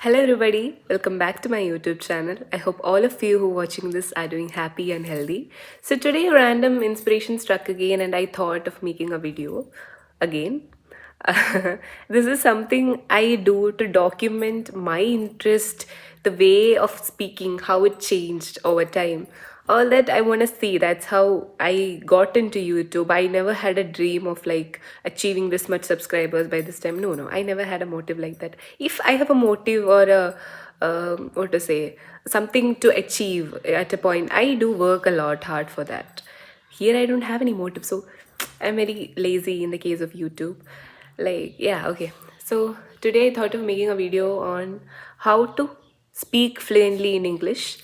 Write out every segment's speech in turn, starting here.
Hello everybody, welcome back to my YouTube channel. I hope all of you who are watching this are doing happy and healthy. So today random inspiration struck again and I thought of making a video again. This is something I do to document my interest, the way of speaking, how it changed over time. All that I want to see. That's how I got into YouTube. I never had a dream of like achieving this much subscribers by this time. No, I never had a motive like that. If I have a motive or a what to say, something to achieve at a point, I do work a lot hard for that. Here I don't have any motive, so I'm very lazy in the case of YouTube. Like, yeah, okay. So today I thought of making a video on how to speak fluently in English.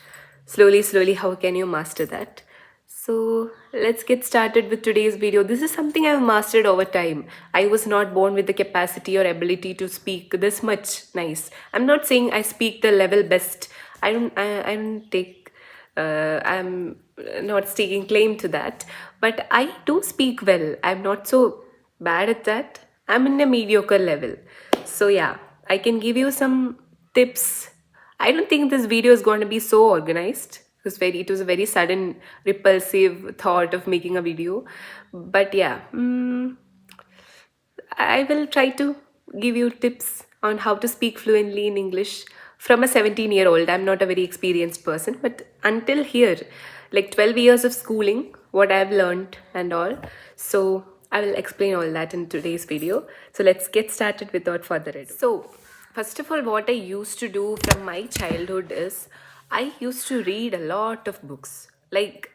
Slowly, how can you master that? So let's get started with today's video. This is something I've mastered over time. I was not born with the capacity or ability to speak this much nice. I'm not saying I speak the level best. I don't take I'm not taking claim to that, but I do speak well. I'm not so bad at that. I'm in a mediocre level. So yeah, I can give you some tips. I don't think this video is going to be so organized. It was a very sudden, repulsive thought of making a video. But yeah, I will try to give you tips on how to speak fluently in English from a 17-year-old. I'm not a very experienced person, but until here, like 12 years of schooling, what I've learned and all. So I will explain all that in today's video. So let's get started without further ado. So, first of all, what I used to do from my childhood is I used to read a lot of books. Like,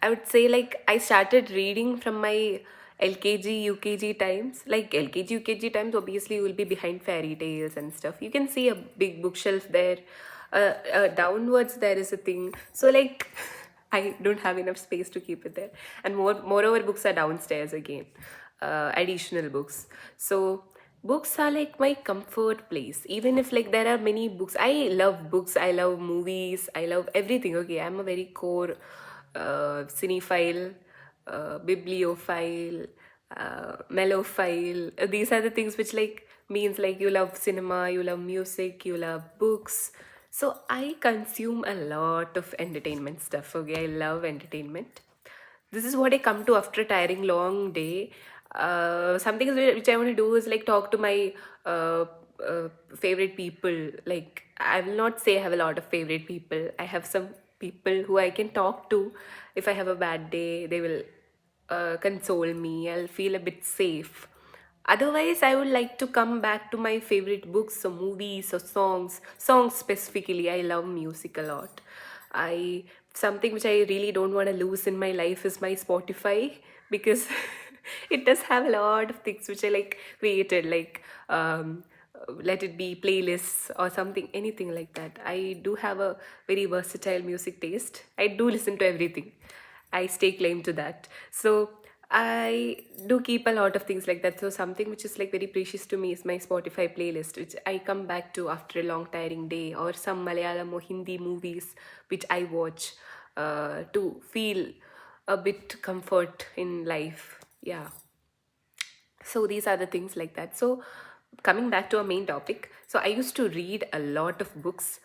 I would say, like, I started reading from my LKG, UKG times. Like, LKG, UKG times, obviously, you will be behind fairy tales and stuff. You can see a big bookshelf there. Downwards, there is a thing. So, like, I don't have enough space to keep it there. And moreover, books are downstairs again, additional books. So, books are like my comfort place. Even if like there are many books, I love books, I love movies, I love everything. Okay, I'm a very core cinephile, bibliophile, mellophile. These are the things which like means like you love cinema, you love music, you love books. So I consume a lot of entertainment stuff. Okay, I love entertainment. This is what I come to after a tiring long day. Something which I want to do is like talk to my uh, favorite people. Like, I will not say I have a lot of favorite people. I have some people who I can talk to. If I have a bad day, they will console me. I'll feel a bit safe. Otherwise, I would like to come back to my favorite books or movies or songs. Songs specifically, I love music a lot. I Something which I really don't want to lose in my life is my Spotify, because it does have a lot of things which I like created, like let it be playlists or something, anything like that. I do have a very versatile music taste. I do listen to everything. I stay claim to that. So I do keep a lot of things like that. So something which is like very precious to me is my Spotify playlist, which I come back to after a long tiring day, or some Malayalam or Hindi movies which I watch to feel a bit comfort in life. Yeah. So these are the things like that. So coming back to our main topic, so I used to read a lot of books.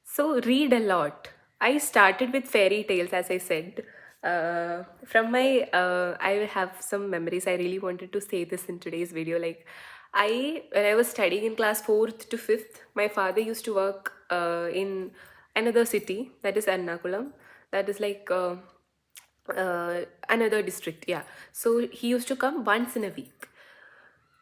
So read a lot. I started with fairy tales, as I said. From my I have some memories. I really wanted to say this in today's video. Like, when I was studying in class 4th to 5th, my father used to work in another city, that is Ernakulam. That is like another district. Yeah. So he used to come once in a week.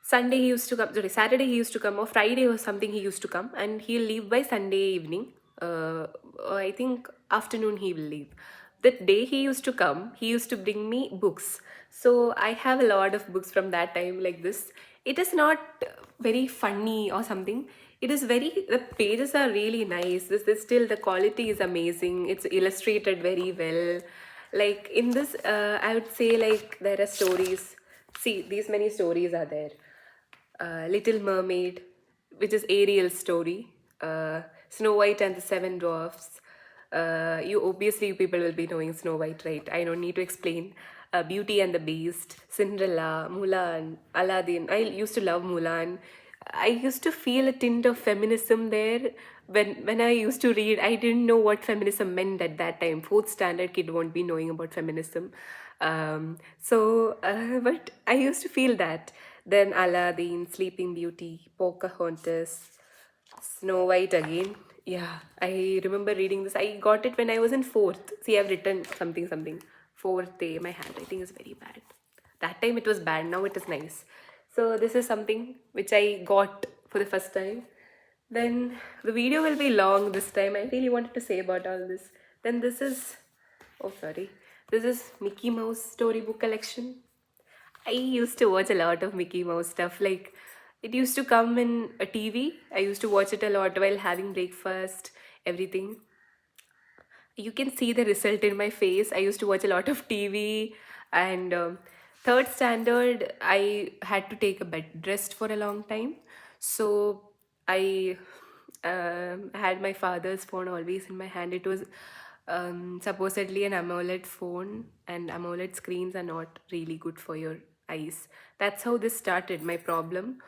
Sunday he used to come, sorry, Saturday he used to come, or Friday or something he used to come, and he'll leave by Sunday evening. I think afternoon he will leave. The day he used to come, he used to bring me books. So I have a lot of books from that time like this. It is not very funny or something. It is very, the pages are really nice. This still, the quality is amazing. It's illustrated very well. Like in this, I would say like there are stories. See, these many stories are there. Little Mermaid, which is Ariel's story, Snow White and the Seven Dwarfs. You obviously people will be knowing Snow White, right? I don't need to explain. Beauty and the Beast, Cinderella, Mulan, Aladdin. I used to love Mulan. I used to feel a tint of feminism there. When I used to read, I didn't know what feminism meant at that time. Fourth standard kid won't be knowing about feminism. But I used to feel that. Then Aladdin, Sleeping Beauty, Pocahontas, Snow White again. Yeah, I remember reading this. I got it when I was in fourth. See, I've written something, something. Fourth day. My handwriting is very bad. That time it was bad, now it is nice. So, this is something which I got for the first time. Then the video will be long this time. I really wanted to say about all this. Then this is, oh, sorry. This is Mickey Mouse storybook collection. I used to watch a lot of Mickey Mouse stuff. Like, it used to come in a TV. I used to watch it a lot while having breakfast, everything. You can see the result in my face. I used to watch a lot of TV, and third standard, I had to take a bed rest for a long time. So I had my father's phone always in my hand. It was supposedly an AMOLED phone, and AMOLED screens are not really good for your eyes. That's how this started, my problem.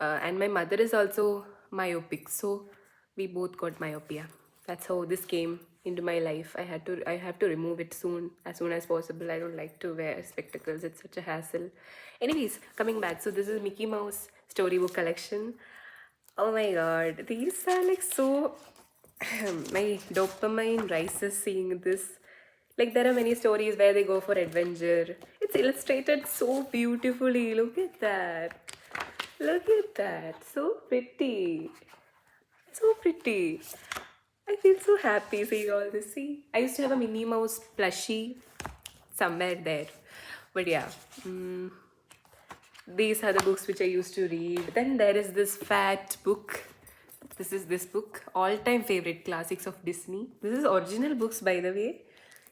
And my mother is also myopic, so we both got myopia. That's how this came into my life. I have to remove it soon, as soon as possible. I don't like to wear spectacles. It's such a hassle. Anyways, coming back. So this is Mickey Mouse storybook collection. Oh my god, these are like so my dopamine rises seeing this. Like, there are many stories where they go for adventure. It's illustrated so beautifully. Look at that. Look at that. So pretty. So pretty. I feel so happy seeing all this. See, I used to have a Minnie Mouse plushie somewhere there. But yeah, these are the books which I used to read. Then there is this fat book. This is this book, all-time favorite classics of Disney. This is original books, by the way.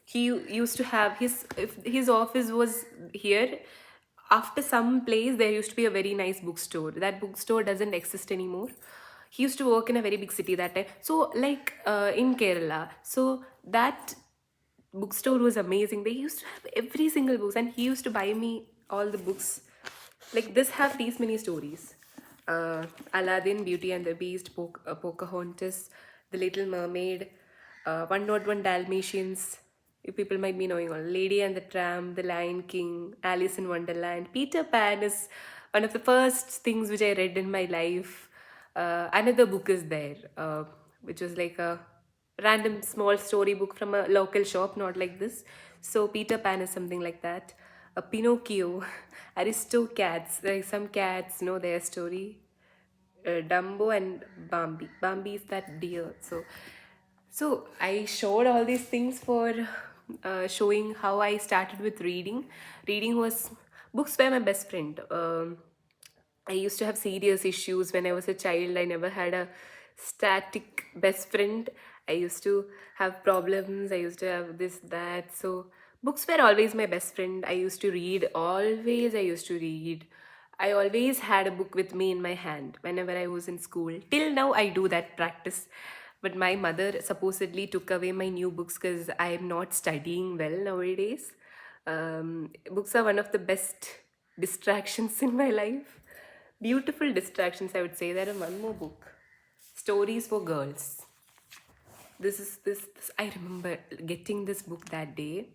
He used to have his, if his office was here. After some place, there used to be a very nice bookstore. That bookstore doesn't exist anymore. He used to work in a very big city that time. So, like in Kerala. So that bookstore was amazing. They used to have every single books, and he used to buy me all the books. Like this have these many stories. Aladdin, Beauty and the Beast, Pocahontas, The Little Mermaid, 101 Dalmatians. You people might be knowing all. Lady and the Tramp, The Lion King, Alice in Wonderland. Peter Pan is one of the first things which I read in my life. Another book is there, which was like a random small storybook from a local shop, not like this. So Peter Pan is something like that. A Pinocchio, Aristocats, like some cats know their story. Dumbo and Bambi. Bambi is that deer. So I showed all these things for showing how I started with reading. Reading was books were my best friend. I used to have serious issues when I was a child. I never had a static best friend. I used to have problems. I used to have this, that. So, books were always my best friend. I used to read. Always, I used to read. I always had a book with me in my hand whenever I was in school. Till now, I do that practice. But my mother supposedly took away my new books because I am not studying well nowadays. Books are one of the best distractions in my life. Beautiful distractions, I would say. There is one more book, Stories for Girls. This I remember getting this book that day.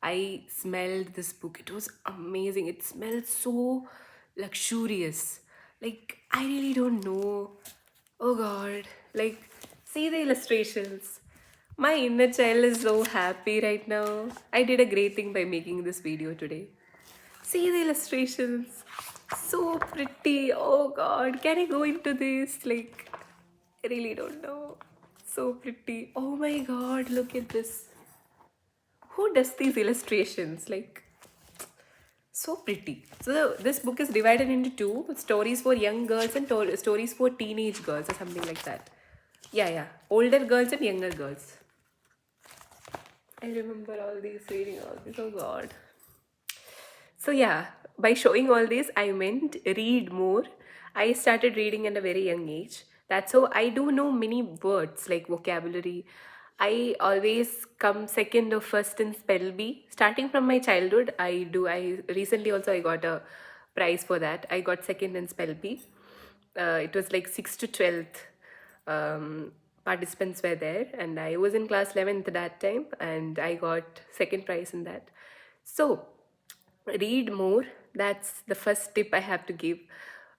I smelled this book. It was amazing. It smelled so luxurious. Like, I really don't know. Oh god. Like, see the illustrations. My inner child is so happy right now. I did a great thing by making this video today. See the illustrations. So pretty. Oh god. Can I go into this? Like, I really don't know. So pretty. Oh my god. Look at this. Who does these illustrations? Like, so pretty. So this book is divided into two stories for young girls and stories for teenage girls or something like that. Yeah, yeah. Older girls and younger girls. I remember all these, reading all this. Oh god. So yeah, by showing all this, I meant read more. I started reading at a very young age. That's how I do know many words like vocabulary. I always come second or first in spell bee. Starting from my childhood, I do. I recently also I got a prize for that. I got second in spell bee. It was like 6th to 12th participants were there, and I was in class 11th that time, and I got second prize in that. So read more. That's the first tip I have to give.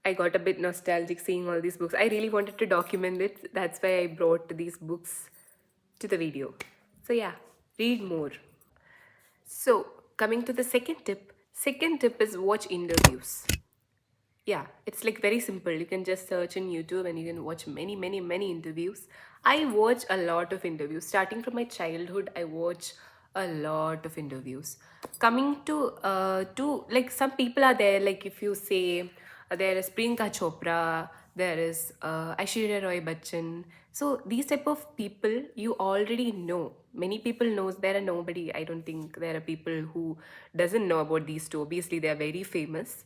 I got a bit nostalgic seeing all these books. I really wanted to document it. That's why I brought these books to the video. So yeah, read more. So coming to the second tip is watch interviews. Yeah, it's like very simple. You can just search in YouTube and you can watch many, many, many interviews. I watch a lot of interviews. Starting from my childhood, I watch a lot of interviews. Coming to like some people are there, like if you say there is Priyanka Chopra, there is Aishwarya Roy Bachchan. So these type of people you already know. Many people knows, there are nobody. I don't think there are people who doesn't know about these two. Obviously, they are very famous.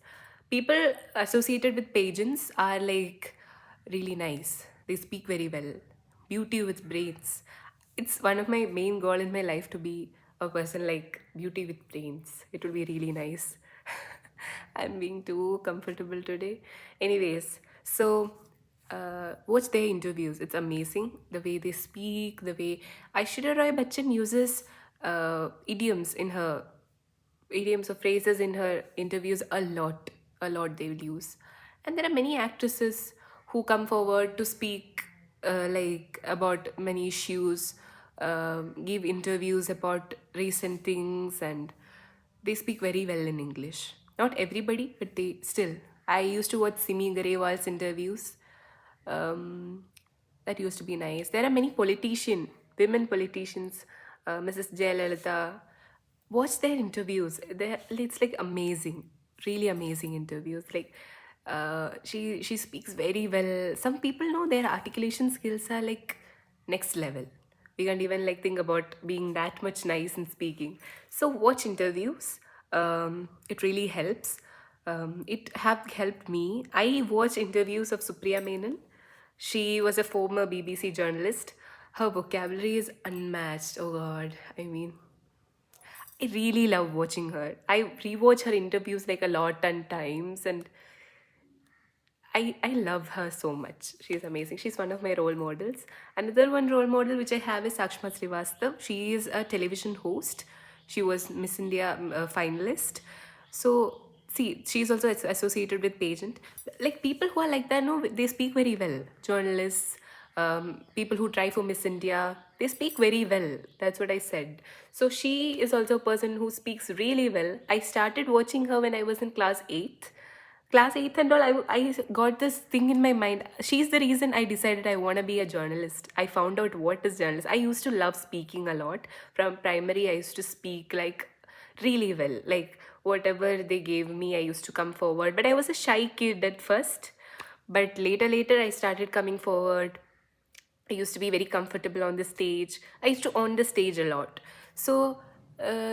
People associated with pageants are like really nice. They speak very well. Beauty with brains. It's one of my main goal in my life to be a person like beauty with brains. It would be really nice. I'm being too comfortable today. Anyways, so watch their interviews. It's amazing the way they speak, the way Aishwarya Roy Bachchan uses idioms or phrases in her interviews a lot they will use. And there are many actresses who come forward to speak like about many issues, give interviews about recent things, and they speak very well in English. Not everybody, but they still. I used to watch Simi Garewal's interviews. um, that used to be nice. There are many women politicians, Mrs. Jayalalitha. Watch their interviews. It's like amazing, really amazing interviews. Like she speaks very well. Some people know their articulation skills are like next level. We can't even like think about being that much nice in speaking. So watch interviews. It really helps. It have helped me. I watch interviews of Supriya Menon. She was a former BBC journalist. Her vocabulary is unmatched. Oh God, I mean, I really love watching her. I rewatch her interviews like a lot and times, and I love her so much. She's amazing. She's one of my role models. Another one role model which I have is Sakshma Srivastav. She is a television host. She was Miss India finalist. So see, she's also associated with pageant. Like people who are like that, no, they speak very well. Journalists, people who try for Miss India, they speak very well. That's what I said. So she is also a person who speaks really well. I started watching her when I was in class 8th. Class 8th and all, I got this thing in my mind. She's the reason I decided I want to be a journalist. I found out what is journalist. I used to love speaking a lot. From primary, I used to speak like really well. Like whatever they gave me, I used to come forward. But I was a shy kid at first. But later, I started coming forward. I used to be very comfortable on the stage. I used to on the stage a lot. So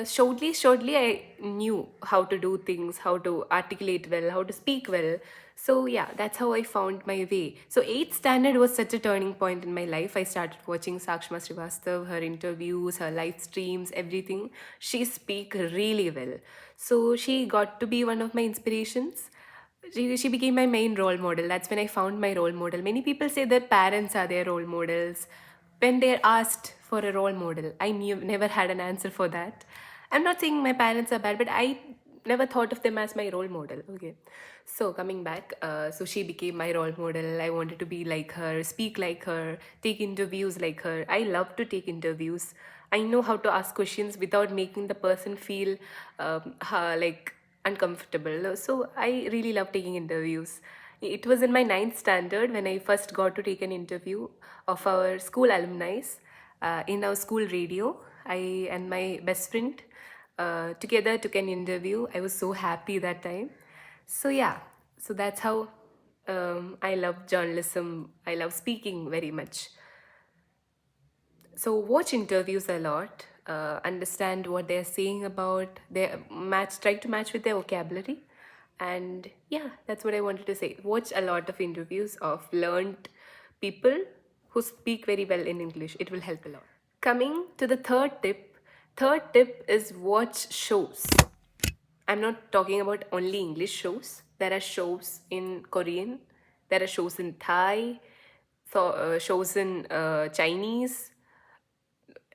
shortly, I knew how to do things, how to articulate well, how to speak well. So yeah, that's how I found my way. So eighth standard was such a turning point in my life. I started watching Sakshma Srivastav, her interviews, her live streams, everything. She speak really well. So she got to be one of my inspirations. She became my main role model. That's when I found my role model. Many people say their parents are their role models. When they're asked for a role model, never had an answer for that. I'm not saying my parents are bad, but I never thought of them as my role model. Okay. So coming back, so she became my role model. I wanted to be like her, speak like her, take interviews like her. I love to take interviews. I know how to ask questions without making the person feel like uncomfortable. So I really love taking interviews. It was in my ninth standard when I first got to take an interview of our school alumni in our school radio. I and my best friend together took an interview. I was so happy that time. So yeah, so that's how I love journalism. I love speaking very much. So watch interviews a lot, understand what they're saying about their match, try to match with their vocabulary. And yeah, that's what I wanted to say. Watch a lot of interviews of learned people who speak very well in English. It will help a lot. Coming to the third tip is watch shows. I'm not talking about only English shows. There are shows in Korean, There are shows in Thai, so shows in Chinese.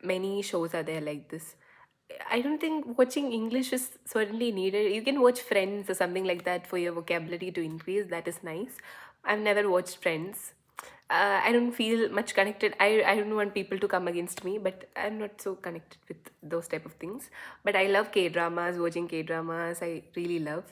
Many shows are there like this. I don't think watching English is certainly needed. You can watch Friends or something like that for your vocabulary to increase. That is nice. I've never watched Friends. I don't feel much connected. I don't want people to come against me, but I'm not so connected with those type of things. But I love K dramas, watching K dramas. I really love.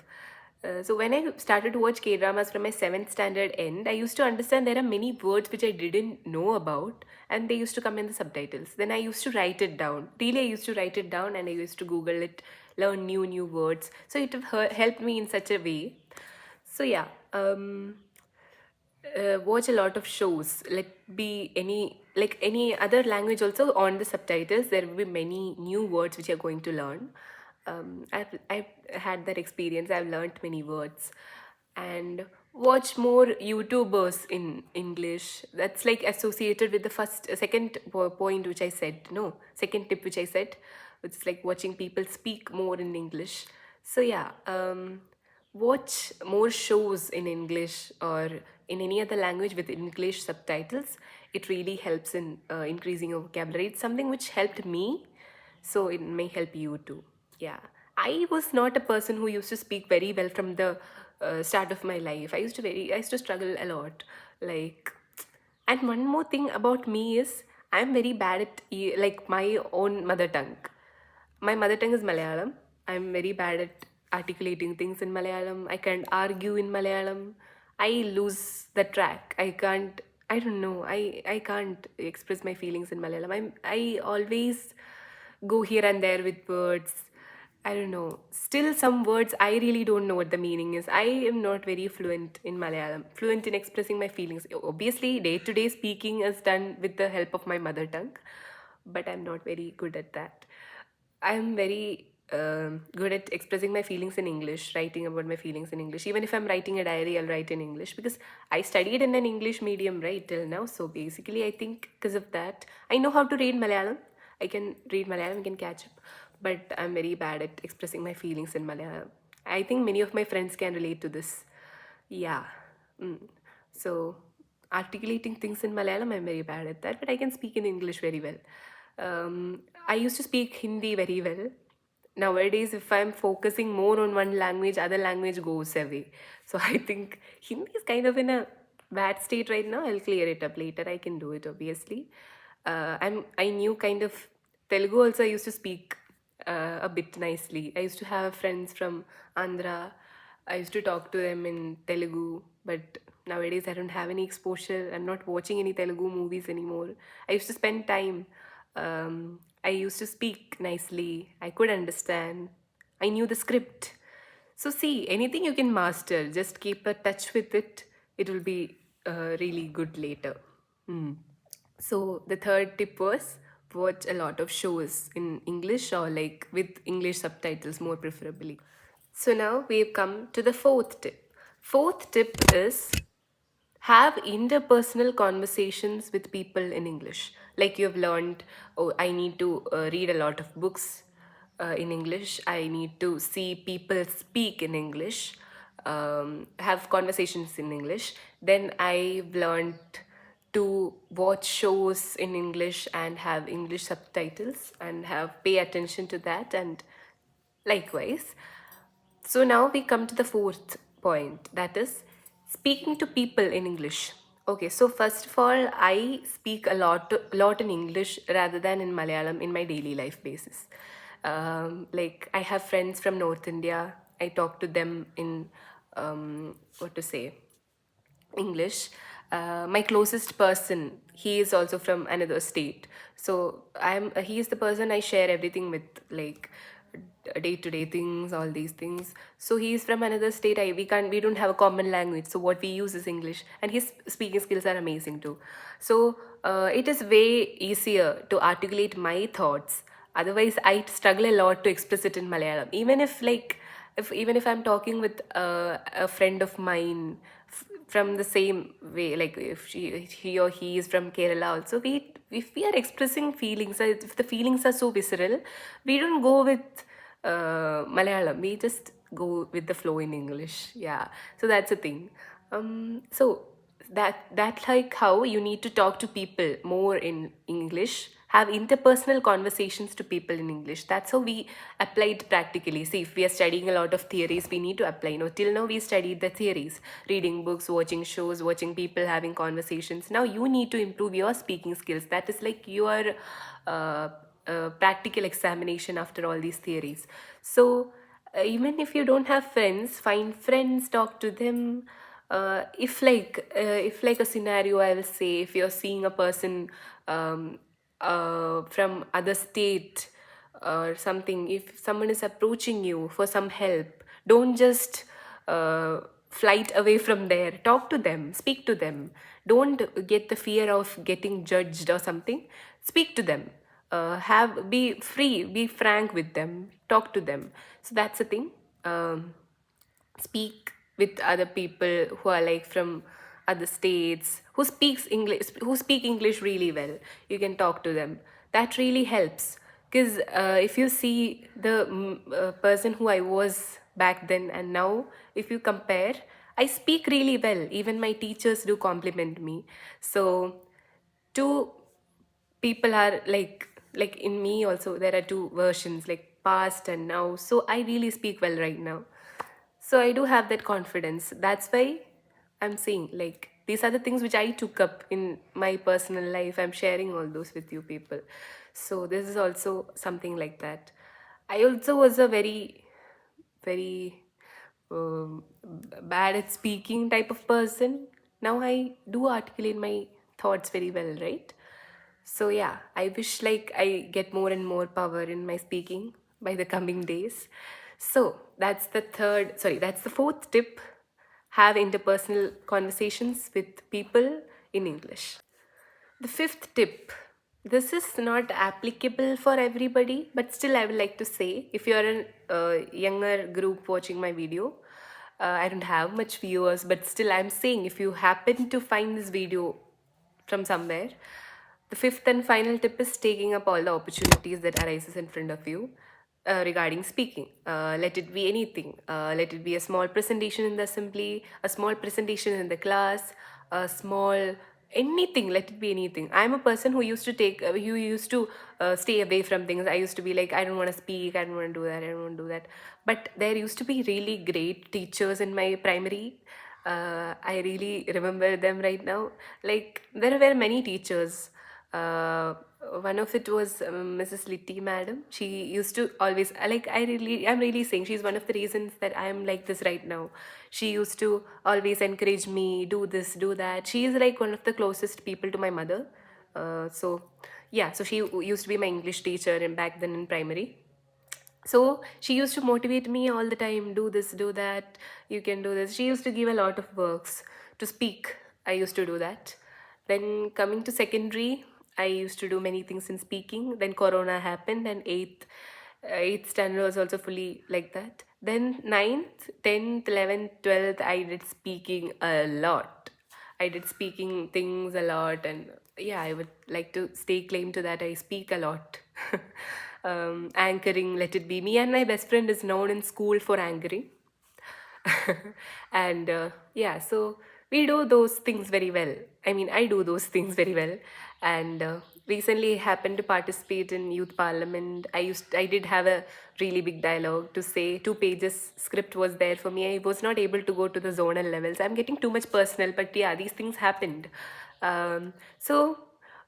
So when I started to watch K dramas from my seventh standard end, I used to understand there are many words which I didn't know about, and they used to come in the subtitles. Then I used to write it down. Really, I used to write it down, and I used to Google it, learn new words. So it helped me in such a way. So yeah, watch a lot of shows. Let be any like any other language also on the subtitles. There will be many new words which you're going to learn. I've had that experience. I've learned many words, and watch more YouTubers in English. That's like associated with the second point which I said. No, second tip which I said. It's like watching people speak more in English. So yeah, watch more shows in English or in any other language with English subtitles. It really helps in increasing your vocabulary. It's something which helped me, so it may help you too. Yeah, I was not a person who used to speak very well from the start of my life. I used to struggle a lot. Like, and one more thing about me is I'm very bad at like my own mother tongue. My mother tongue is Malayalam. I'm very bad at articulating things in Malayalam. I can't argue in Malayalam. I lose the track. I don't know. I can't express my feelings in Malayalam. I always go here and there with words. I don't know. Still, some words I really don't know what the meaning is. I am not very fluent in Malayalam, fluent in expressing my feelings. Obviously, day to day speaking is done with the help of my mother tongue, but I'm not very good at that. I'm very good at expressing my feelings in English, writing about my feelings in English. Even if I'm writing a diary, I'll write in English because I studied in an English medium right till now. So basically, I think because of that, I know how to read Malayalam. I can read Malayalam, I can catch up, but I'm very bad at expressing my feelings in Malayalam. I think many of my friends can relate to this. Yeah. Mm. So, articulating things in Malayalam, I'm very bad at that, but I can speak in English very well. I used to speak Hindi very well. Nowadays, if I'm focusing more on one language, other language goes away. So I think Hindi is kind of in a bad state right now. I'll clear it up later. I can do it obviously. I knew kind of Telugu also. I used to speak a bit nicely. I used to have friends from Andhra. I used to talk to them in Telugu, but nowadays I don't have any exposure. I'm not watching any Telugu movies anymore. I used to spend time. I used to speak nicely. I could understand. I knew the script. So, see, anything you can master, just keep a touch with it. It will be really good later. Hmm. So, the third tip was watch a lot of shows in English or like with English subtitles, more preferably. So, now we've come to the fourth tip. Fourth tip is have interpersonal conversations with people in English. Like you've learned, oh, I need to read a lot of books in English. I need to see people speak in English, have conversations in English. Then I've learned to watch shows in English and have English subtitles and have pay attention to that and likewise. So now we come to the fourth point, that is speaking to people in English. Okay, so first of all, I speak lot in English rather than in Malayalam in my daily life basis. Like I have friends from North India. I talk to them in what to say English. My closest person, he is also from another state. So he is the person I share everything with, like day to day things, all these things. So he is from another state. We don't have a common language. So what we use is English, and his speaking skills are amazing too. So it is way easier to articulate my thoughts. Otherwise, I struggle a lot to express it in Malayalam. Even if I'm talking with a friend of mine from the same way, like if he or he is from Kerala also, we if we are expressing feelings, if the feelings are so visceral, we don't go with Malayalam. We just go with the flow in English. Yeah, so that's the thing. So that like how you need to talk to people more in English, have interpersonal conversations to people in English. That's how we apply it practically. See, if we are studying a lot of theories, we need to apply. Till now we studied the theories, reading books, watching shows, watching people having conversations. Now you need to improve your speaking skills. That is like your uh, practical examination after all these theories. So even if you don't have friends, find friends, talk to them. If like a scenario, I will say, if you're seeing a person um, from other state or something, if someone is approaching you for some help, don't just uh, flight away from there. Talk to them, speak to them. Don't get the fear of getting judged or something. Speak to them. Have Be free, be frank with them, talk to them. So that's the thing. Speak with other people who are like from other states, who speak English really well. You can talk to them. That really helps, because if you see the person who I was back then and now, if you compare, I speak really well. Even my teachers do compliment me. So two people are like in me also, there are two versions, like past and now. So I really speak well right now. So I do have that confidence. That's why I'm saying, like, these are the things which I took up in my personal life. I'm sharing all those with you people. So this is also something like that. I also was a very bad at speaking type of person. Now I do articulate my thoughts very well, right? So yeah, I wish like I get more and more power in my speaking by the coming days. So that's the fourth tip. Have interpersonal conversations with people in English. The fifth tip. This is not applicable for everybody, but still, I would like to say, if you are a younger group watching my video, I don't have much viewers, but still, I'm saying, if you happen to find this video from somewhere, the fifth and final tip is taking up all the opportunities that arises in front of you regarding speaking. Let it be anything. Let it be a small presentation in the assembly, a small presentation in the class, a small anything. Let it be anything. I'm a person who used to stay away from things. I used to be like, I don't want to speak, I don't want to do that, I don't want to do that. But there used to be really great teachers in my primary. I really remember them right now. Like, there were many teachers. uh, One of it was Mrs. Litty madam. She used to always I'm really saying she's one of the reasons that I am like this right now. She used to always encourage me, do this, do that. She is like one of the closest people to my mother. So yeah, so she used to be my English teacher in back then in primary. So she used to motivate me all the time, do this, do that, you can do this. She used to give a lot of works to speak. I used to do that. Then coming to secondary, I used to do many things in speaking. Then corona happened, and eighth standard was also fully like that. Then ninth, 10th, 11th, 12th, I did speaking a lot. I did speaking things a lot, and yeah, I would like to stay claim to that. I speak a lot. Anchoring, let it be. Me and my best friend is known in school for anchoring. And yeah, so we do those things very well. I mean, I do those things very well. And recently happened to participate in youth parliament. I did have a really big dialogue to say. 2 pages script was there for me. I was not able to go to the zonal levels. I'm getting too much personal, but yeah, these things happened. So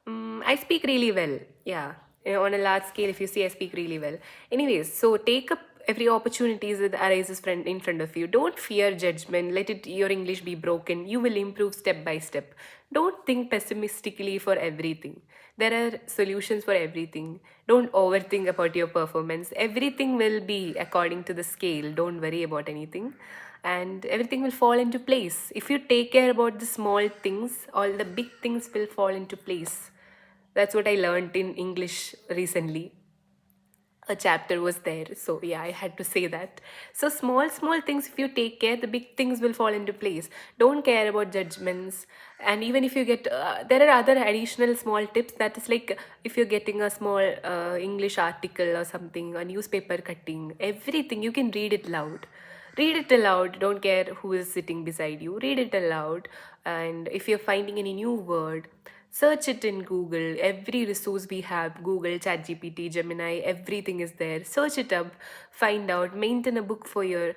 I speak really well. Yeah. On a large scale, if you see, I speak really well. Anyways, so take up every opportunities that arises in front of you. Don't fear judgment. Let it your English be broken. You will improve step by step. Don't think pessimistically for everything. There are solutions for everything. Don't overthink about your performance. Everything will be according to the scale. Don't worry about anything, and everything will fall into place. If you take care about the small things, all the big things will fall into place. That's what I learned in English recently. A chapter was there, so yeah, I had to say that. So small things, if you take care, the big things will fall into place. Don't care about judgments. And even if you get there are other additional small tips, that is like, if you're getting a small English article or something, a newspaper cutting, everything, you can read it loud. Read it aloud. Don't care who is sitting beside you. Read it aloud. And if you're finding any new word, search it in Google. Every resource we have, Google, ChatGPT, Gemini, everything is there. Search it up, find out, maintain a book for your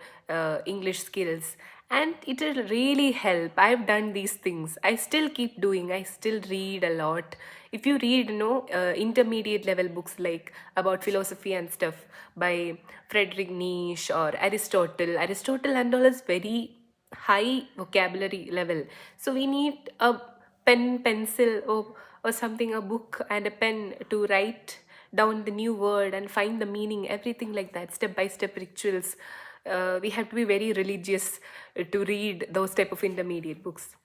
English skills. And it will really help. I've done these things. I still keep doing. I still read a lot. If you read, intermediate level books like about philosophy and stuff by Friedrich Nietzsche or Aristotle and all is very high vocabulary level. So we need a pen, pencil, or something, a book and a pen to write down the new word and find the meaning, everything like that, step by step rituals. We have to be very religious to read those type of intermediate books.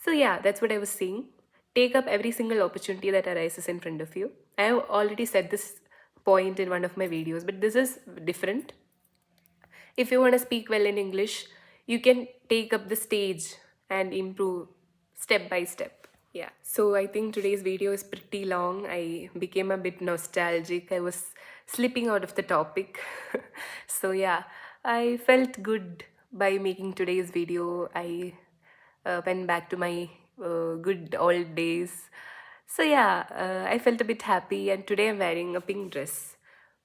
So yeah, that's what I was saying. Take up every single opportunity that arises in front of you. I have already said this point in one of my videos, but this is different. If you want to speak well in English, you can take up the stage and improve step by step. Yeah. So I think today's video is pretty long. I became a bit nostalgic. I was slipping out of the topic. So yeah, I felt good by making today's video. I went back to my good old days. So yeah, I felt a bit happy, and today I'm wearing a pink dress.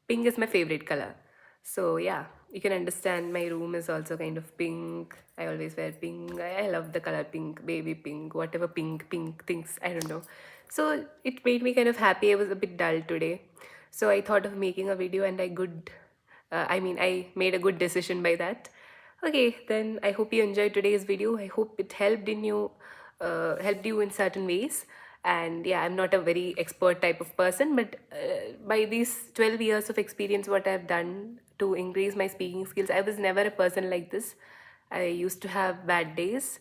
Pink is my favorite color. So yeah, you can understand my room is also kind of pink. I always wear pink. I love the color pink, baby pink, whatever pink things, I don't know. So it made me kind of happy. I was a bit dull today. So I thought of making a video, and I made a good decision by that. Okay, then I hope you enjoyed today's video. I hope it helped you in certain ways. And yeah, I'm not a very expert type of person, but by these 12 years of experience, what I've done to increase my speaking skills, I was never a person like this. I used to have bad days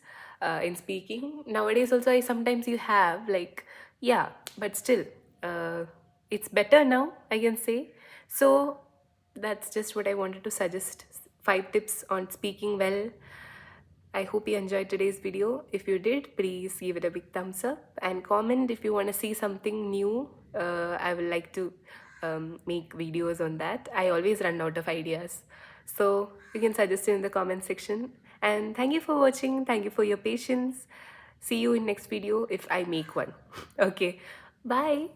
in speaking. Nowadays, also, I sometimes you have like, yeah, but still, it's better now, I can say. So that's just what I wanted to suggest. 5 tips on speaking well. I hope you enjoyed today's video. If you did, please give it a big thumbs up and comment if you want to see something new. I would like to make videos on that. I always run out of ideas. So you can suggest it in the comment section. And thank you for watching. Thank you for your patience. See you in next video if I make one. Okay. Bye.